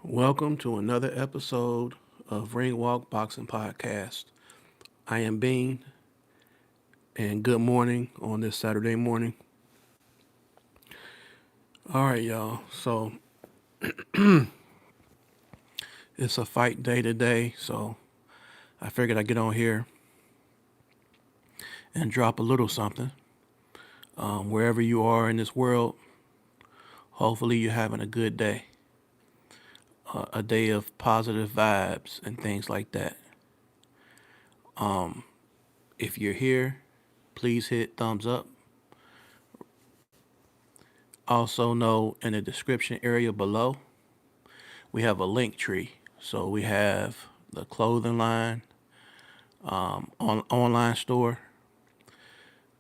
Welcome to another episode of Ring Walk Boxing Podcast. I am Bean, and good morning on this Saturday morning. All right, y'all. So it's a fight day today, so I figured I'd get on here and drop a little something. Wherever you are in this world, hopefully you're having a good day, a day of positive vibes and things like that. If you're here, please hit thumbs up. Also, know in the description area below, we have a link tree. So we have the clothing line, online store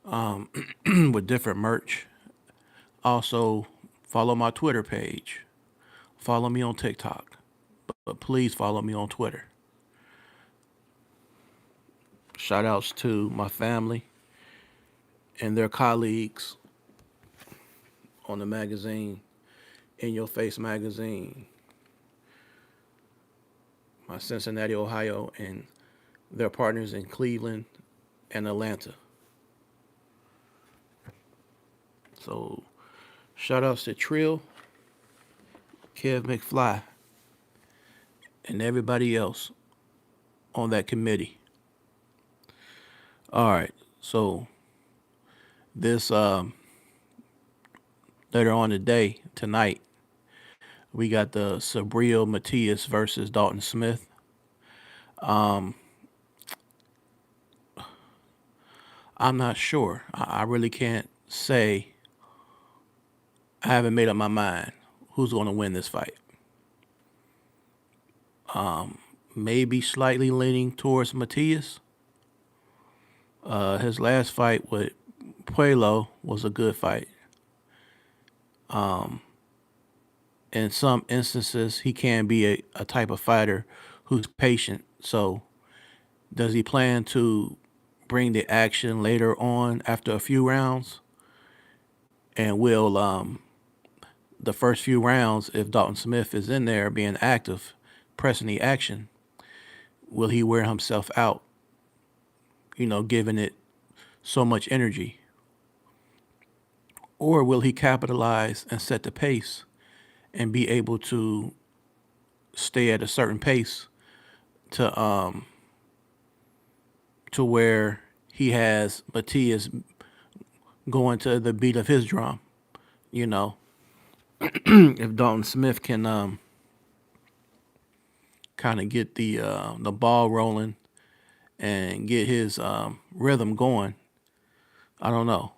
with different merch. Also, follow my Twitter page. Follow me on TikTok, but please follow me on Twitter. Shout outs to my family and their colleagues on the magazine, In Your Face magazine, my Cincinnati, Ohio, and their partners in Cleveland and Atlanta. So, shout outs to Trill, Kev McFly, and everybody else on that committee. All right, so this later on today, tonight, we got the Subriel Matias versus Dalton Smith. I'm not sure. I really can't say. I haven't made up my mind who's going to win this fight. Maybe slightly leaning towards Matias. His last fight with Puelo was a good fight. In some instances, he can be a type of fighter who's patient. So, does he plan to bring the action later on after a few rounds? And will the first few rounds, if Dalton Smith is in there being active, pressing the action, will he wear himself out? Giving it so much energy? Or will he capitalize and set the pace and be able to stay at a certain pace to where he has Matias going to the beat of his drum? You know, if Dalton Smith can kind of get the ball rolling and get his rhythm going, I don't know.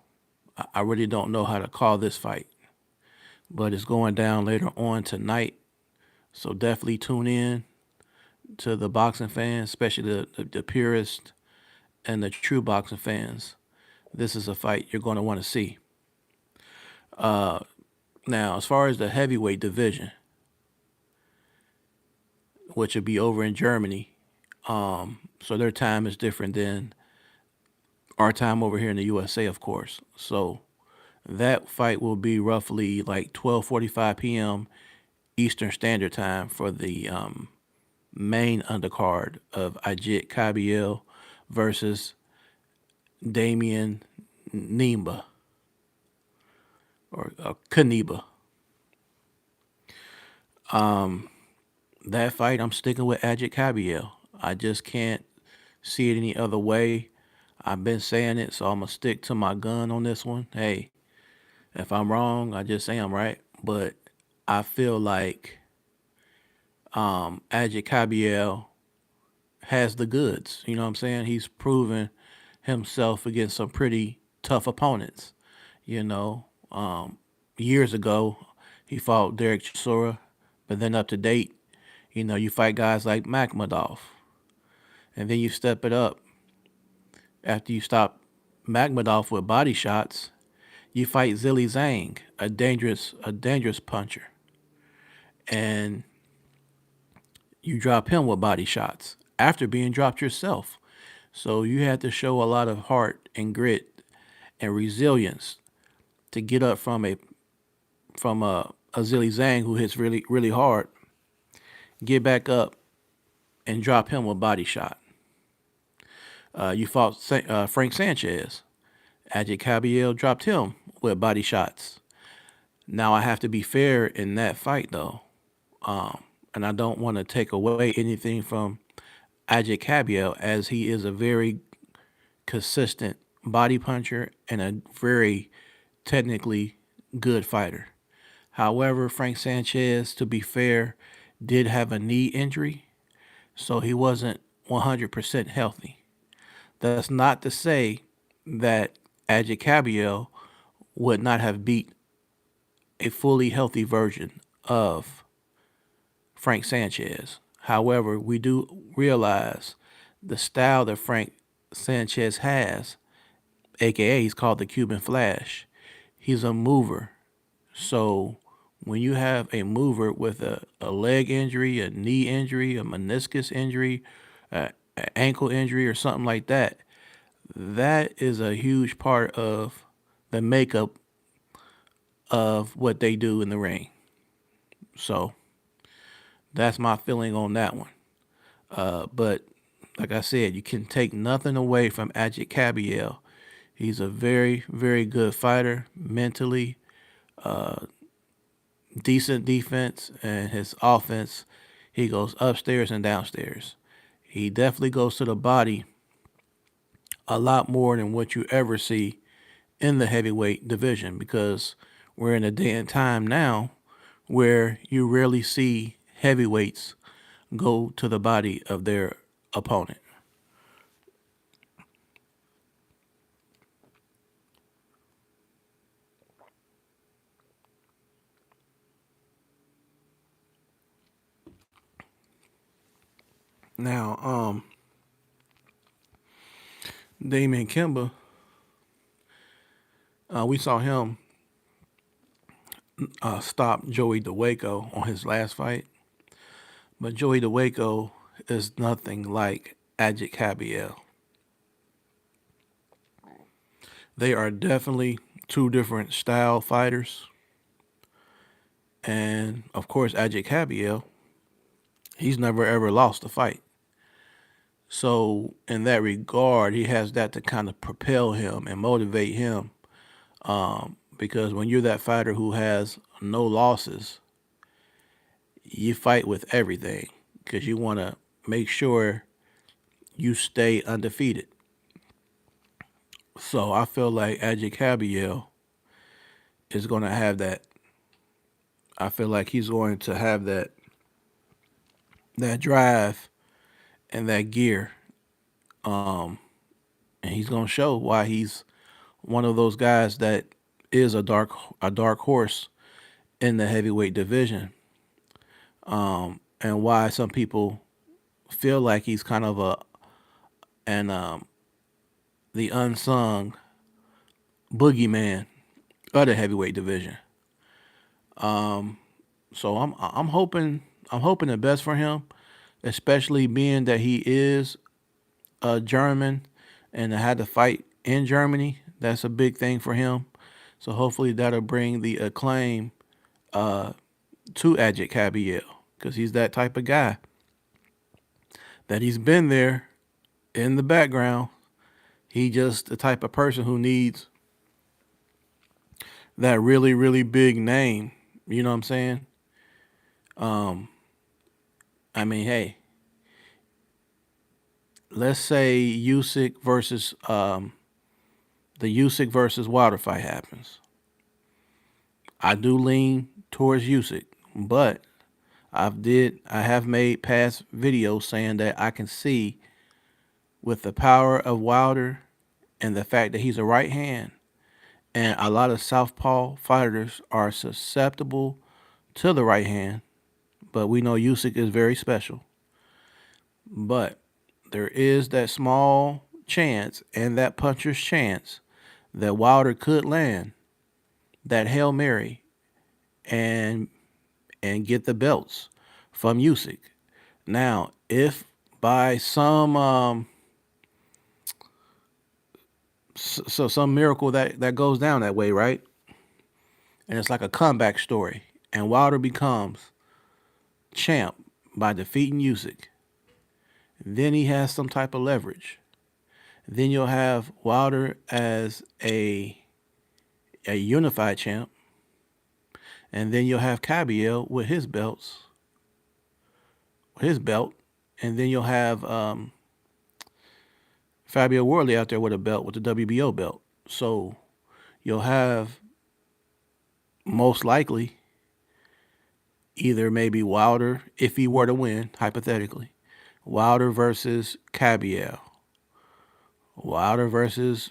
I really don't know how to call this fight, but it's going down later on tonight. So definitely tune in to the boxing fans, especially the purists and the true boxing fans. This is a fight you're going to want to see. Now, as far as the heavyweight division, which would be over in Germany, so their time is different than our time over here in the USA, of course. So that fight will be roughly like 12:45 p.m. Eastern Standard Time for the main undercard of Agit Kabayal versus Damain Knyba or Knyba. That fight, I'm sticking with Agit Kabayal. I just can't see it any other way. I've been saying it, so I'm gonna stick to my gun on this one. Hey, if I'm wrong, I just say I'm right. But I feel like Agit Kabayal has the goods. You know what I'm saying? He's proven himself against some pretty tough opponents. You know, years ago, he fought Derek Chisora, but then up to date, you fight guys like Makhmadov, and then you step it up after you stop Makhmadov with body shots. You fight Zhilei Zhang, a dangerous puncher, and you drop him with body shots after being dropped yourself. So you had to show a lot of heart and grit and resilience to get up from a Zhilei Zhang who hits really really hard get back up and drop him with body shot. You fought Frank Sanchez. Agit Kabayal dropped him with body shots. Now I have to be fair in that fight though, and I don't want to take away anything from Agit Kabayal as he is a very consistent body puncher and a very technically good fighter. However, Frank Sanchez, to be fair, did have a knee injury, so he wasn't 100% healthy. That's not to say that Agit Kabayel would not have beat a fully healthy version of Frank Sanchez. However, we do realize the style that Frank Sanchez has, aka he's called the Cuban Flash. He's a mover. So when you have a mover with a leg injury, a knee injury, a meniscus injury, an ankle injury, or something like that, that is a huge part of the makeup of what they do in the ring. So that's my feeling on that one. But like I said, you can take nothing away from Agit Kabayel. He's a very, very good fighter mentally, decent defense, and his offense, he goes upstairs and downstairs. He definitely goes to the body a lot more than what you ever see in the heavyweight division because we're in a day and time now where you rarely see heavyweights go to the body of their opponent. Now, Damian Kimba, we saw him stop Joey DeWaco on his last fight, but Joey DeWaco is nothing like Agit Kabayel. They are definitely two different style fighters, and of course, Agit Kabayel, he's never ever lost a fight. So in that regard, he has that to kind of propel him and motivate him. Because when you're that fighter who has no losses, you fight with everything because you want to make sure you stay undefeated. So I feel like Agit Kabayel is going to have that. I feel like he's going to have that drive and that gear, and he's going to show why he's one of those guys that is a dark horse in the heavyweight division, and why some people feel like he's kind of a and the unsung boogeyman of the heavyweight division. So I'm hoping the best for him, especially being that he is a German and had to fight in Germany. That's a big thing for him. So hopefully that'll bring the acclaim to Agit Kabayel because he's that type of guy that he's been there in the background. He just the type of person who needs that really, really big name. You know what I'm saying? Um, I mean, hey, let's say the Usyk versus Wilder fight happens. I do lean towards Usyk, but I have made past videos saying that I can see with the power of Wilder and the fact that he's a right hand, and a lot of southpaw fighters are susceptible to the right hand, but we know Usyk is very special. But there is that small chance and that puncher's chance that Wilder could land that Hail Mary and get the belts from Usyk. Now, if by some miracle that goes down that way, right? And it's like a comeback story, and Wilder becomes champ by defeating Usyk. Then he has some type of leverage. Then you'll have Wilder as a unified champ, and then you'll have Kabayal with his belt, and then you'll have Fabio Worley out there with a belt, with the WBO belt. So you'll have most likely either maybe Wilder, if he were to win, hypothetically, Wilder versus Kabayal, Wilder versus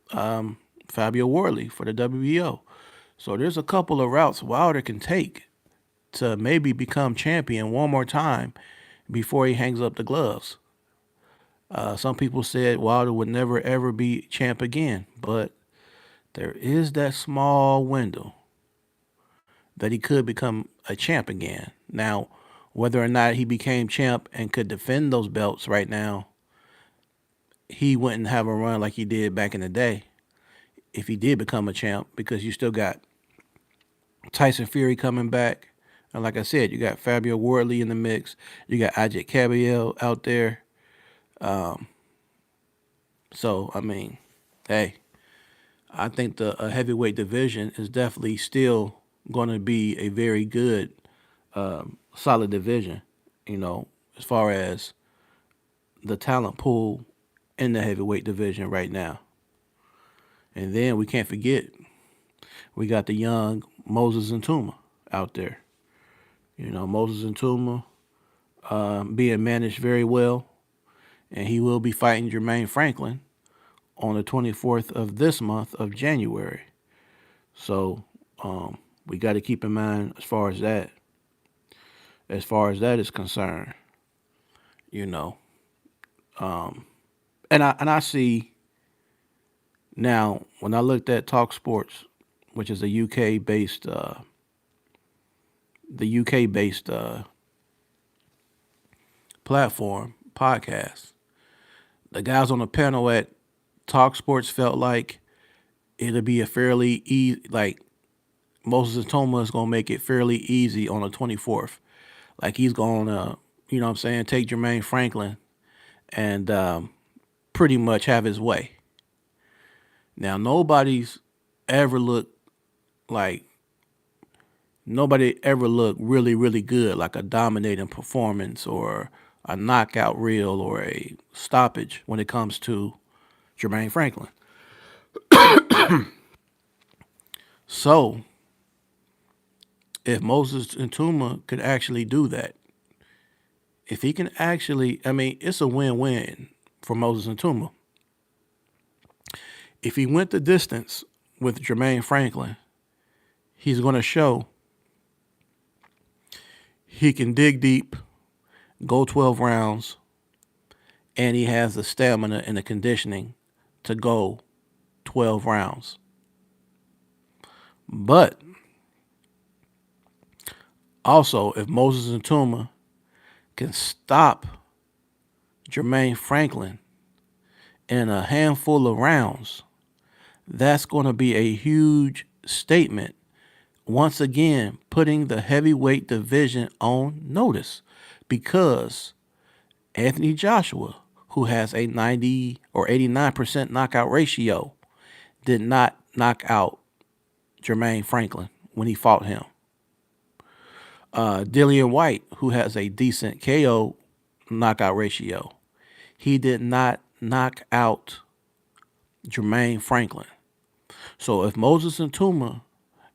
Fabio Worley for the WBO. So there's a couple of routes Wilder can take to maybe become champion one more time before he hangs up the gloves. Some people said Wilder would never ever be champ again, but there is that small window that he could become a champ again. Now, whether or not he became champ and could defend those belts right now, he wouldn't have a run like he did back in the day if he did become a champ, because you still got Tyson Fury coming back. And like I said, you got Fabio Worley in the mix. You got Agit Kabayal out there. So, I mean, hey, I think the heavyweight division is definitely still going to be a very good, solid division, as far as the talent pool in the heavyweight division right now. And then we can't forget, we got the young Moses Ntuma out there. Moses Ntuma being managed very well, and he will be fighting Jermaine Franklin on the 24th of this month of January. So we got to keep in mind as far as that is concerned, you know. And I see now when I looked at Talk Sports, which is a UK based platform podcast, the guys on the panel at Talk Sports felt like it'll be a fairly easy, like Moses Toma is gonna make it fairly easy on the 24th. Like he's gonna, take Jermaine Franklin and pretty much have his way. Now nobody's ever looked like nobody ever looked really, really good, like a dominating performance or a knockout reel or a stoppage when it comes to Jermaine Franklin. So if Moses Ntuma could actually do that, if he can actually, I mean, it's a win-win for Moses Ntuma. If he went the distance with Jermaine Franklin, he's going to show he can dig deep, go 12 rounds, and he has the stamina and the conditioning to go 12 rounds. But also, if Moses Ntuma can stop Jermaine Franklin in a handful of rounds, that's going to be a huge statement. Once again, putting the heavyweight division on notice, because Anthony Joshua, who has a 90 or 89% knockout ratio, did not knock out Jermaine Franklin when he fought him. Dillian White, who has a decent KO knockout ratio, he did not knock out Jermaine Franklin. So if Moses Ntuma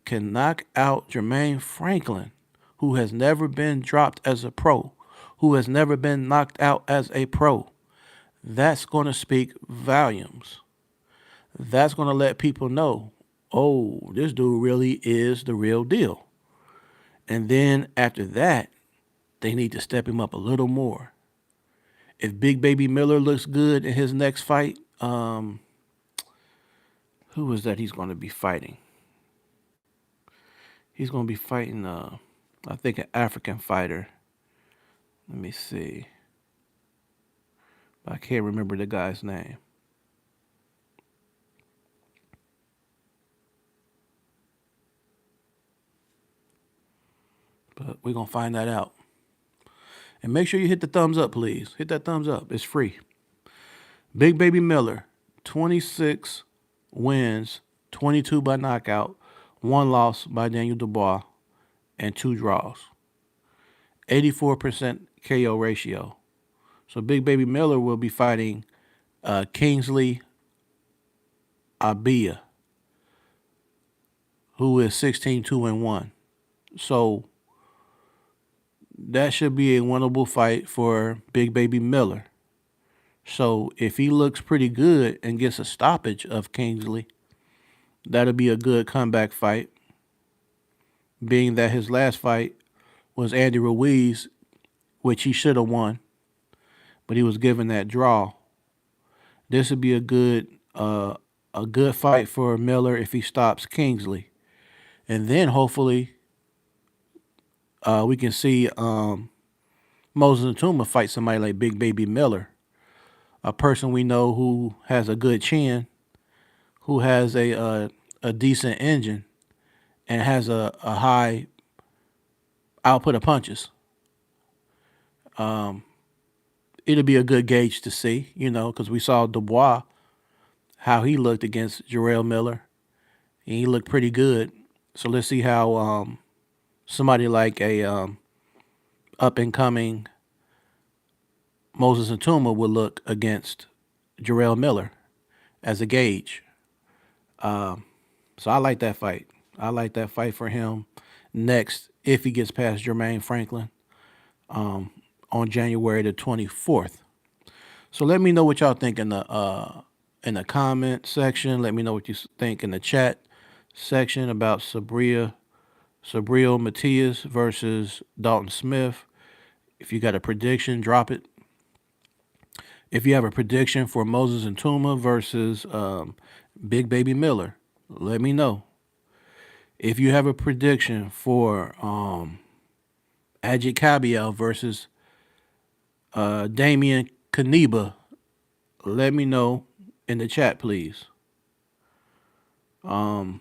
can knock out Jermaine Franklin, who has never been dropped as a pro, who has never been knocked out as a pro, that's going to speak volumes. That's going to let people know, oh, this dude really is the real deal. And then after that, they need to step him up a little more. If Big Baby Miller looks good in his next fight, who is that he's going to be fighting? He's going to be fighting, I think, an African fighter. Let me see. I can't remember the guy's name. But we're going to find that out. And make sure you hit the thumbs up, please. Hit that thumbs up. It's free. Big Baby Miller, 26 wins, 22 by knockout, one loss by Daniel Dubois, and two draws. 84% KO ratio. So Big Baby Miller will be fighting Kingsley Abia, who is 16-2-1. So that should be a winnable fight for Big Baby Miller. So if he looks pretty good and gets a stoppage of Kingsley, that'll be a good comeback fight. Being that his last fight was Andy Ruiz, which he should have won, but he was given that draw. This would be a good fight for Miller if he stops Kingsley, and then hopefully we can see Moses Atuma fight somebody like Big Baby Miller, a person we know who has a good chin, who has a decent engine, and has a high output of punches. It'll be a good gauge to see, because we saw Dubois, how he looked against Jarrell Miller, and he looked pretty good. So let's see how somebody like a up and coming Moses Atuma will look against Jarrell Miller as a gauge. So I like that fight. I like that fight for him next if he gets past Jermaine Franklin on January the 24th. So let me know what y'all think in the comment section. Let me know what you think in the chat section about Subriel Matias versus Dalton Smith. If you got a prediction, drop it. If you have a prediction for Moses Atuma versus Big Baby Miller, let me know. If you have a prediction for Agit Kabayal versus Damain Knyba, let me know in the chat, please. And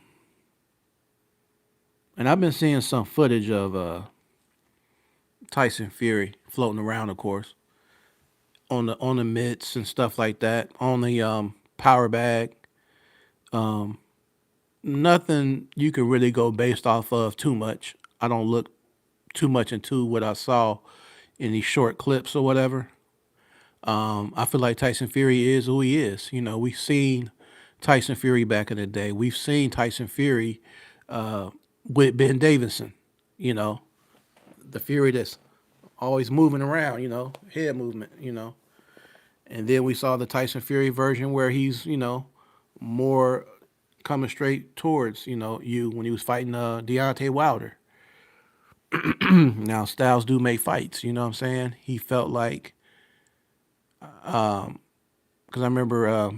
I've been seeing some footage of Tyson Fury floating around, of course, on the mitts and stuff like that, on the power bag. Nothing you can really go based off of too much. I don't look too much into what I saw in these short clips or whatever. I feel like Tyson Fury is who he is. We've seen Tyson Fury back in the day. We've seen Tyson Fury with Ben Davison, the Fury that's always moving around, head movement, And then we saw the Tyson Fury version where he's, more coming straight towards, you when he was fighting Deontay Wilder. Now, styles do make fights, you know what I'm saying? He felt like, because I remember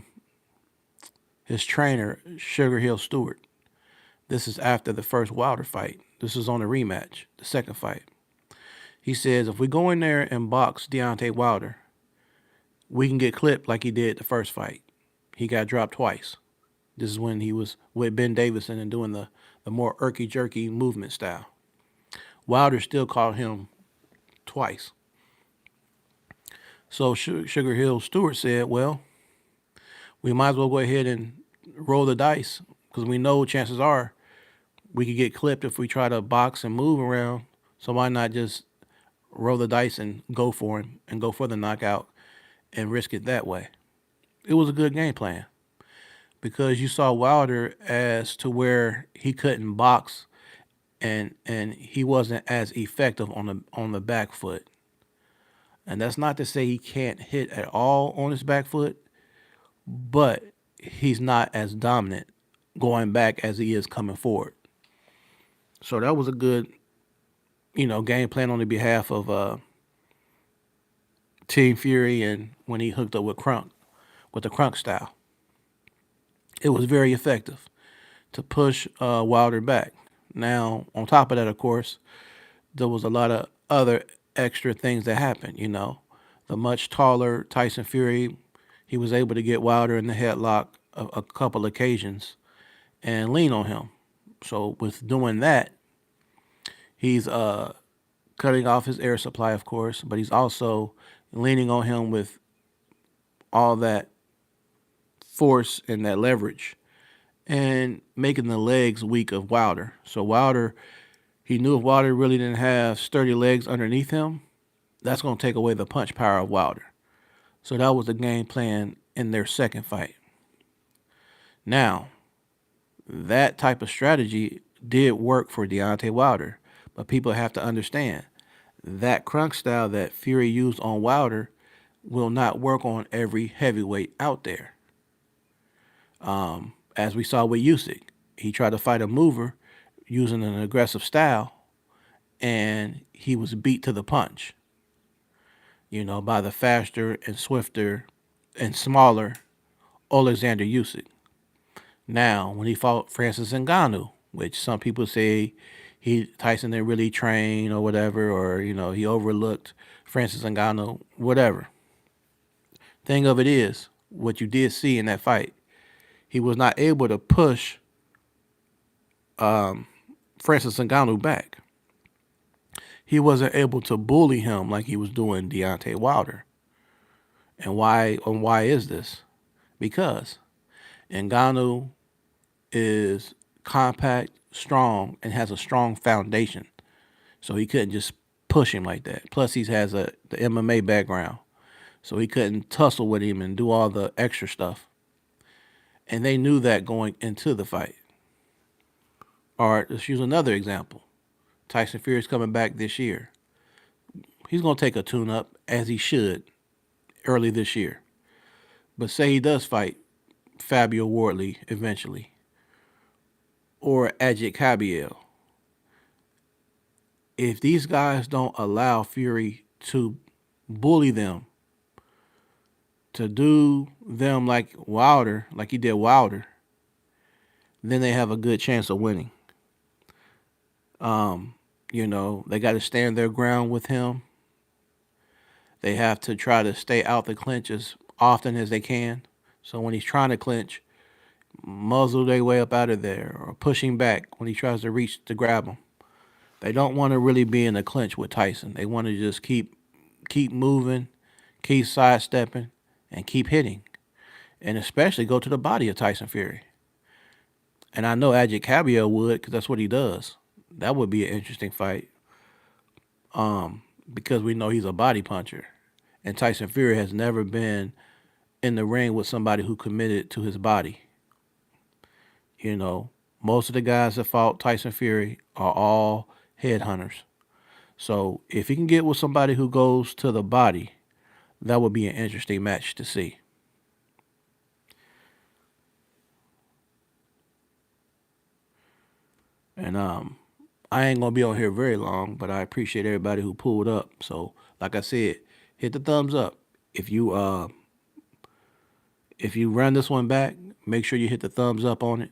his trainer, Sugar Hill Stewart. This is after the first Wilder fight. This is on the rematch, the second fight. He says, if we go in there and box Deontay Wilder, we can get clipped like he did the first fight. He got dropped twice. This is when he was with Ben Davison and doing the more irky-jerky movement style. Wilder still caught him twice. So Sugar Hill Stewart said, well, we might as well go ahead and roll the dice because we know chances are we could get clipped if we try to box and move around. So why not just roll the dice and go for him and go for the knockout and risk it that way? It was a good game plan because you saw Wilder as to where he couldn't box and he wasn't as effective on the back foot. And that's not to say he can't hit at all on his back foot, but he's not as dominant going back as he is coming forward. So that was a good, game plan on the behalf of Team Fury and when he hooked up with Crunk, with the Crunk style. It was very effective to push Wilder back. Now, on top of that, of course, there was a lot of other extra things that happened, The much taller Tyson Fury, he was able to get Wilder in the headlock a couple occasions and lean on him. So with doing that, he's cutting off his air supply, of course, but he's also leaning on him with all that force and that leverage and making the legs weak of Wilder. So Wilder, he knew if Wilder really didn't have sturdy legs underneath him, that's going to take away the punch power of Wilder. So that was the game plan in their second fight. Now, that type of strategy did work for Deontay Wilder, but people have to understand that crunk style that Fury used on Wilder will not work on every heavyweight out there. As we saw with Usyk, he tried to fight a mover using an aggressive style, and he was beat to the punch. By the faster and swifter and smaller Alexander Usyk. Now, when he fought Francis Ngannou, which some people say Tyson didn't really train or whatever, or he overlooked Francis Ngannou, whatever. Thing of it is, what you did see in that fight, he was not able to push Francis Ngannou back. He wasn't able to bully him like he was doing Deontay Wilder. And why is this? Because Ngannou is compact, strong, and has a strong foundation. So he couldn't just push him like that. Plus, he has the MMA background. So he couldn't tussle with him and do all the extra stuff. And they knew that going into the fight. All right, let's use another example. Tyson Fury's coming back this year. He's going to take a tune-up, as he should, early this year. But say he does fight Fabio Wardley eventually, or Agit Kabayal. If these guys don't allow Fury to bully them, to do them like Wilder, like he did Wilder, then they have a good chance of winning. They got to stand their ground with him. They have to try to stay out the clinch as often as they can. So when he's trying to clinch, muzzle their way up out of there or pushing back when he tries to reach to grab him. They don't want to really be in a clinch with Tyson. They want to just keep moving, keep sidestepping, and keep hitting. And especially go to the body of Tyson Fury. And I know Agit Kabayal would, because that's what he does. That would be an interesting fight. Because we know he's a body puncher. And Tyson Fury has never been in the ring with somebody who committed to his body. Most of the guys that fought Tyson Fury are all headhunters. So if he can get with somebody who goes to the body, that would be an interesting match to see. And I ain't gonna be on here very long, but I appreciate everybody who pulled up. So like I said, hit the thumbs up. If you run this one back, make sure you hit the thumbs up on it.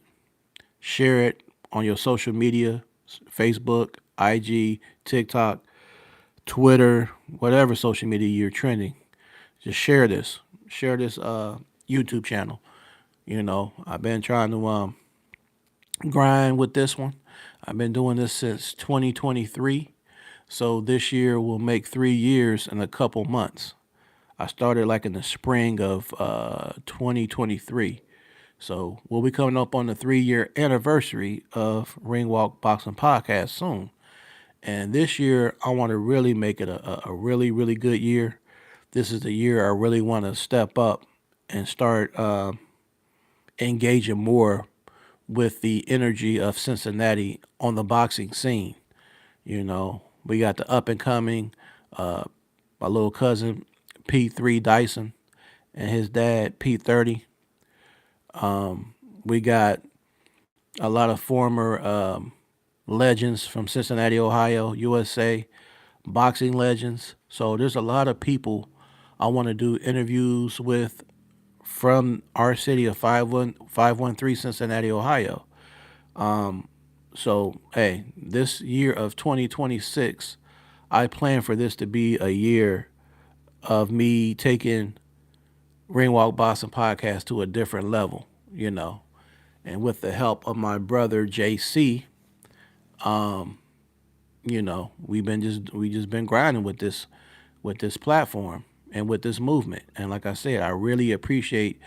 Share it on your social media, Facebook, IG, TikTok, Twitter, whatever social media you're trending. Just share this. Share this YouTube channel. I've been trying to grind with this one. I've been doing this since 2023. So this year will make 3 years in a couple months. I started like in the spring of 2023. So we'll be coming up on the 3-year anniversary of Ring Walk Boxing Podcast soon. And this year, I want to really make it a really, really good year. This is the year I really want to step up and start engaging more with the energy of Cincinnati on the boxing scene. We got the up and coming, my little cousin P3 Dyson and his dad P30. We got a lot of former legends from Cincinnati, Ohio, USA, boxing legends. So there's a lot of people I want to do interviews with from our city of 513 Cincinnati, Ohio. So, hey, this year of 2026, I plan for this to be a year of me taking Ring Walk Boxing Podcast to a different level, And with the help of my brother, JC, we just been grinding with this platform and with this movement. And like I said, I really appreciate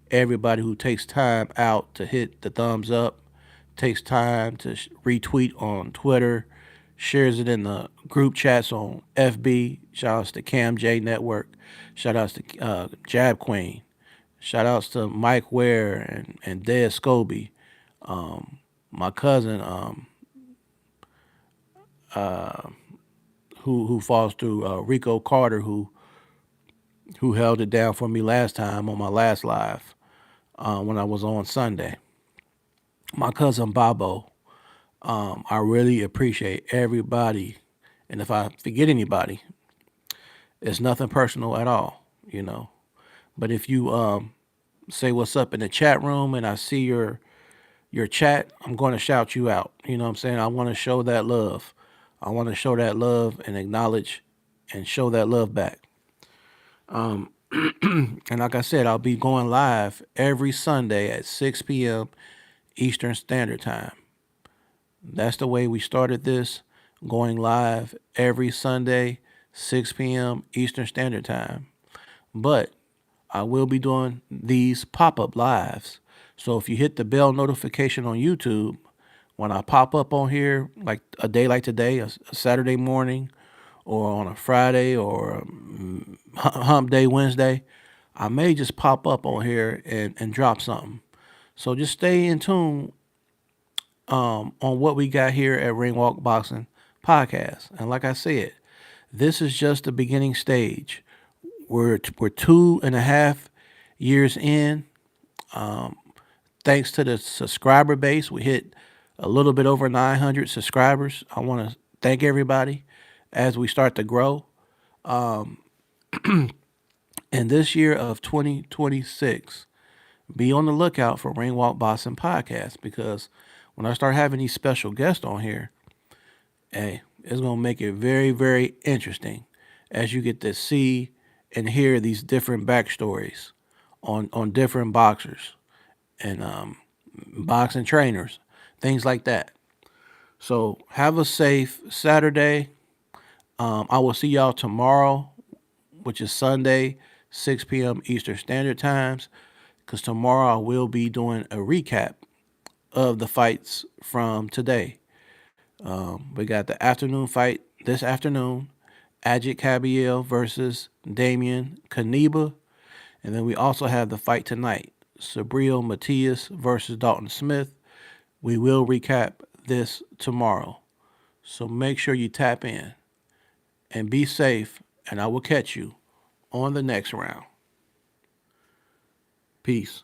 everybody who takes time out to hit the thumbs up, takes time to retweet on Twitter, shares it in the group chats on FB. Shout outs to Cam J Network. Shout outs to Jab Queen. Shout outs to Mike Ware and Dez Scobie. My cousin who falls through Rico Carter who held it down for me last time on my last live when I was on Sunday. My cousin Bobo. I really appreciate everybody, and if I forget anybody, it's nothing personal at all, you know. But if you say what's up in the chat room and I see your chat, I'm going to shout you out. You know what I'm saying? I want to show that love. I want to show that love and acknowledge and show that love back. And like I said, I'll be going live every Sunday at 6 p.m. Eastern Standard Time. That's the way we started this, going live every Sunday, 6 p.m. Eastern Standard Time. But I will be doing these pop up lives. So if you hit the bell notification on YouTube, when I pop up on here, like a day like today, a Saturday morning, or on a Friday, or hump day Wednesday, I may just pop up on here and drop something. So just stay in tune on what we got here at Ring Walk Boxing Podcast. And like I said, this is just the beginning stage. We're 2.5 years in. Thanks to the subscriber base, we hit a little bit over 900 subscribers. I want to thank everybody as we start to grow. In this year of 2026, be on the lookout for Ring Walk Boxing Podcast, because when I start having these special guests on here, hey, it's gonna make it very, very interesting as you get to see and hear these different backstories on different boxers and boxing trainers, things like that. So have a safe Saturday. I will see y'all tomorrow, which is Sunday, 6 p.m. Eastern Standard Times, because tomorrow I will be doing a recap of the fights from today. We got the afternoon fight this afternoon, Agit Kabayal versus Damain Knyba. And then we also have the fight tonight, Subriel Matias versus Dalton Smith. We will recap this tomorrow. So make sure you tap in and be safe, and I will catch you on the next round. Peace.